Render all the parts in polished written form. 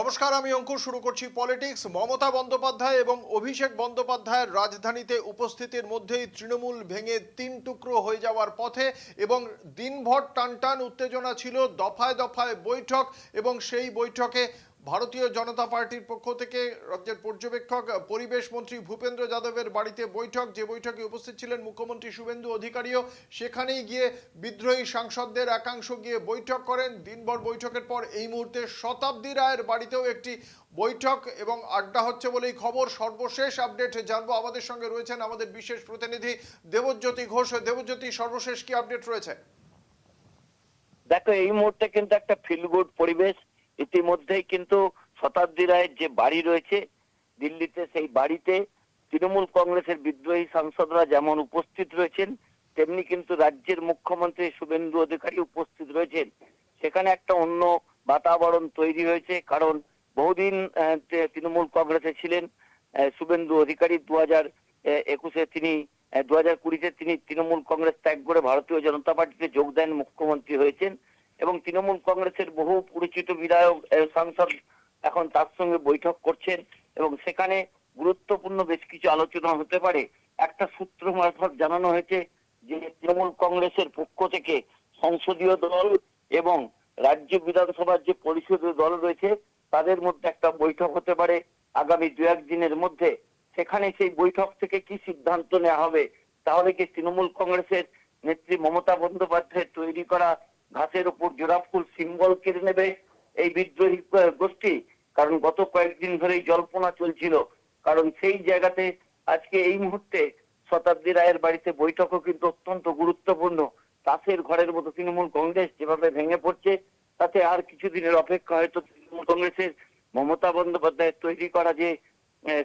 নমস্কার, আমি অঙ্কুর। শুরু করছি পলিটিক্স। মমতা বন্দ্যোপাধ্যায় এবং অভিষেক বন্দ্যোপাধ্যায়ের রাজধানীতে উপস্থিতির মধ্যেই তৃণমূল ভেঙে তিন টুকরো হয়ে যাওয়ার পথে এবং দিনভর টানটান উত্তেজনা ছিল, দফায় দফায় বৈঠক এবং সেই বৈঠকে ভারতীয় জনতা পার্টির পক্ষ থেকে রাজ্যের পর্যবেক্ষক পরিবেশ মন্ত্রী ভূপেন্দ্র যাদবের বাড়িতে বৈঠক, যে বৈঠকে উপস্থিত ছিলেন মুখ্যমন্ত্রী শুভেন্দু অধিকারীও। সেখানেই গিয়ে বিদ্রোহী সাংসদদের একাংশ গিয়ে বৈঠক করেন। দিনভর বৈঠকের পর এই মুহূর্তে শতাব্দী রায়ের বাড়িতেও একটি বৈঠক এবং আড্ডা হচ্ছে বলেই খবর। সর্বশেষ আপডেট জানবো। আমাদের সঙ্গে রয়েছেন আমাদের বিশেষ প্রতিনিধি দেবজ্যোতি ঘোষ। দেবজ্যোতি, সর্বশেষ কি আপডেট রয়েছে? দেখো, এই মুহূর্তে কিন্তু একটা ফিল গুড পরিবেশ। ইতিমধ্যেই কিন্তু শতাব্দী রায়ের যে বাড়ি রয়েছে দিল্লিতে, সেই বাড়িতে তৃণমূল কংগ্রেসের বিদ্রোহী সাংসদরা যেমন উপস্থিত রয়েছেন, তেমনি কিন্তু রাজ্যের মুখ্যমন্ত্রী শুভেন্দু অধিকারী উপস্থিত রয়েছেন। সেখানে একটা অন্য বাতাবরণ তৈরি হয়েছে, কারণ বহুদিন তৃণমূল কংগ্রেসে ছিলেন শুভেন্দু অধিকারী। 2021-এ তিনি 2020-তে তিনি তৃণমূল কংগ্রেস ত্যাগ করে ভারতীয় জনতা পার্টিতে যোগ দেন, মুখ্যমন্ত্রী হয়েছেন এবং তৃণমূল কংগ্রেসের বহু পরিচিত বিধায়ক সাংসদ এখন তার সঙ্গে বৈঠক করছেন এবং সেখানে গুরুত্বপূর্ণ বেশ কিছু আলোচনা হতে পারে। একটা সূত্র মারফত জানানো হয়েছে যে তৃণমূল কংগ্রেসের পক্ষ থেকে সংসদীয় দল এবং রাজ্য বিধানসভার যে পরিষদীয় দল রয়েছে তাদের মধ্যে একটা বৈঠক হতে পারে আগামী দু একদিনের মধ্যে। সেখানে সেই বৈঠক থেকে কি সিদ্ধান্ত নেওয়া হবে, তাহলে কি তৃণমূল কংগ্রেসের নেত্রী মমতা বন্দ্যোপাধ্যায়ের তৈরি করা ঘাসের উপর জোড়া ফুল সিম্বল কেড়ে নেবে এই বিদ্রোহী গোষ্ঠী? কারণ গত কয়েকদিন ধরেই জল্পনা চলছিল, কারণ সেই জায়গাতে আজকে এই মুহূর্তে শতাব্দী রায়ের বাড়িতে বৈঠকও কিন্তু অত্যন্ত গুরুত্বপূর্ণ। তাসের ঘরের মতো তৃণমূল কংগ্রেস যেভাবে ভেঙে পড়ছে, তাতে আর কিছুদিনের অপেক্ষা হয়তো তৃণমূল কংগ্রেসের মমতা বন্দ্যোপাধ্যায়ের তৈরি করা যে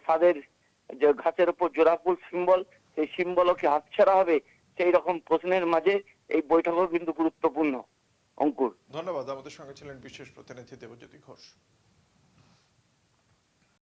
তাদের যে ঘাসের উপর জোড়া ফুল সিম্বল, সেই সিম্বলও কি হাতছাড়া হবে? সেই রকম প্রশ্নের মাঝে এই বৈঠকও কিন্তু গুরুত্বপূর্ণ। অঙ্কুর, ধন্যবাদ। আমাদের সঙ্গে ছিলেন বিশেষ প্রতিনিধি দেবজ্যোতি ঘোষ।